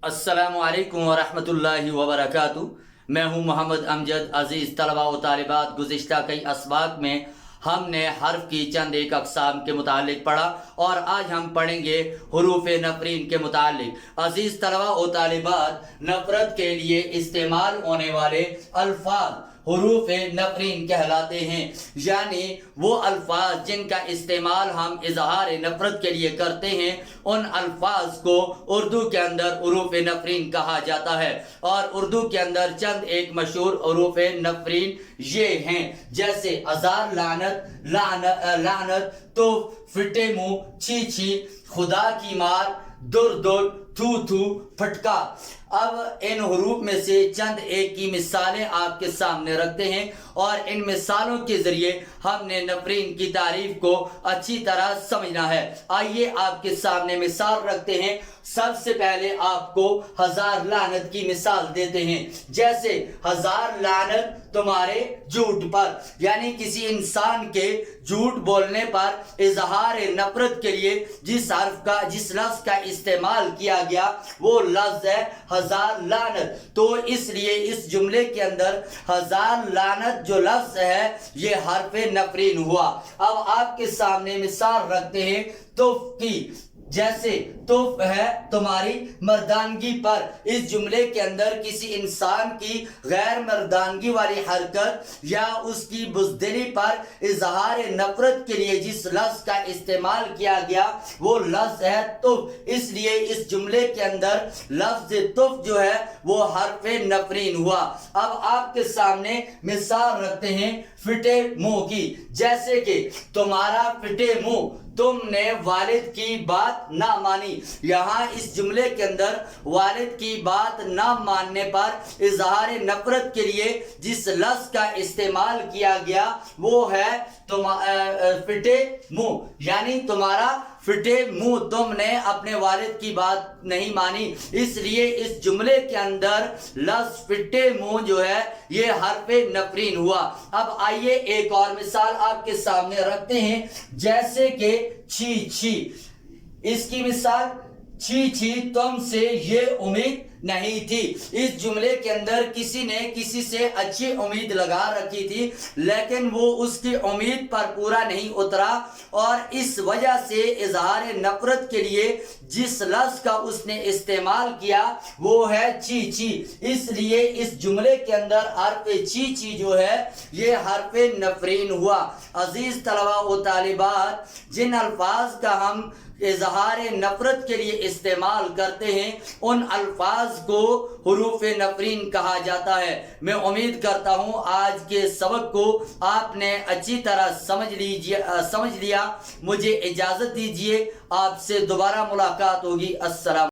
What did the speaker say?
السلام علیکم ورحمۃ اللہ وبرکاتہ۔ میں ہوں محمد امجد۔ عزیز طلباء و طالبات، گزشتہ کئی اسباق میں ہم نے حرف کی چند ایک اقسام کے متعلق پڑھا اور آج ہم پڑھیں گے حروف نفرین کے متعلق۔ عزیز طلباء و طالبات، نفرت کے لیے استعمال ہونے والے الفاظ حروف نفرین کہلاتے ہیں، یعنی وہ الفاظ جن کا استعمال ہم اظہار نفرت کے لیے کرتے ہیں، ان الفاظ کو اردو کے اندر حروف نفرین کہا جاتا ہے۔ اور اردو کے اندر چند ایک مشہور حروف نفرین یہ ہیں، جیسے ازار، لعنت، تو، فٹے منہ، چھی چھی، خدا کی مار، در در، تھو تھو، پھٹکا۔ اب ان حروف میں سے چند ایک کی مثالیں آپ کے سامنے رکھتے ہیں اور ان مثالوں کے ذریعے ہم نے نفرین کی تعریف کو اچھی طرح سمجھنا ہے۔ آئیے آپ کے سامنے مثال رکھتے ہیں۔ سب سے پہلے آپ کو ہزار لعنت کی مثال دیتے ہیں، جیسے ہزار لعنت تمہارے جھوٹ پر، یعنی کسی انسان کے جھوٹ بولنے پر اظہار نفرت کے لیے جس لفظ کا استعمال کیا گیا وہ لفظ ہے ہزار لعنت۔ تو اس لیے اس جملے کے اندر ہزار لعنت جو لفظ ہے یہ حرف نفرین ہوا۔ اب آپ کے سامنے مثال رکھتے ہیں تف کی، جیسے تف ہے تمہاری مردانگی پر۔ اس جملے کے اندر کسی انسان کی غیر مردانگی والی حرکت یا اس کی بزدلی پر اظہار نفرت کے لیے جس لفظ کا استعمال کیا گیا وہ لفظ ہے تف، اس لیے اس جملے کے اندر لفظ تف جو ہے وہ حرف نفرین ہوا۔ اب آپ کے سامنے مثال رکھتے ہیں فٹے منہ کی، جیسے کہ تمہارا فٹے منہ، تم نے والد کی بات نہ مانی۔ یہاں اس جملے کے اندر والد کی بات نہ ماننے پر اظہار نفرت کے لیے جس لفظ کا استعمال کیا گیا وہ ہے فٹے منہ، یعنی تمہارا فٹے منہ، تم نے اپنے والد کی بات نہیں مانی، اس لیے اس جملے کے اندر لفظ فٹے منہ جو ہے یہ حرف نفرین ہوا۔ اب آئیے ایک اور مثال آپ کے سامنے رکھتے ہیں، جیسے کہ چھی چھی۔ اس کی مثال، چھی چھی تم سے یہ امید نہیں تھی۔ اس جملے کے اندر کسی نے کسی سے اچھی امید لگا رکھی تھی لیکن وہ اس کی امید پر پورا نہیں اترا اور اس وجہ سے اظہار نفرت کے لیے جس لفظ کا اس نے استعمال کیا وہ ہے چھی چھی، اس لیے اس جملے کے اندر حرف چھی چھی جو ہے یہ حرف نفرین ہوا۔ عزیز طلباء و طالبات، جن الفاظ کا ہم اظہار نفرت کے لیے استعمال کرتے ہیں ان الفاظ کو حروف نفرین کہا جاتا ہے۔ میں امید کرتا ہوں آج کے سبق کو آپ نے اچھی طرح سمجھ لیا۔ مجھے اجازت دیجیے، آپ سے دوبارہ ملاقات ہوگی۔ السلام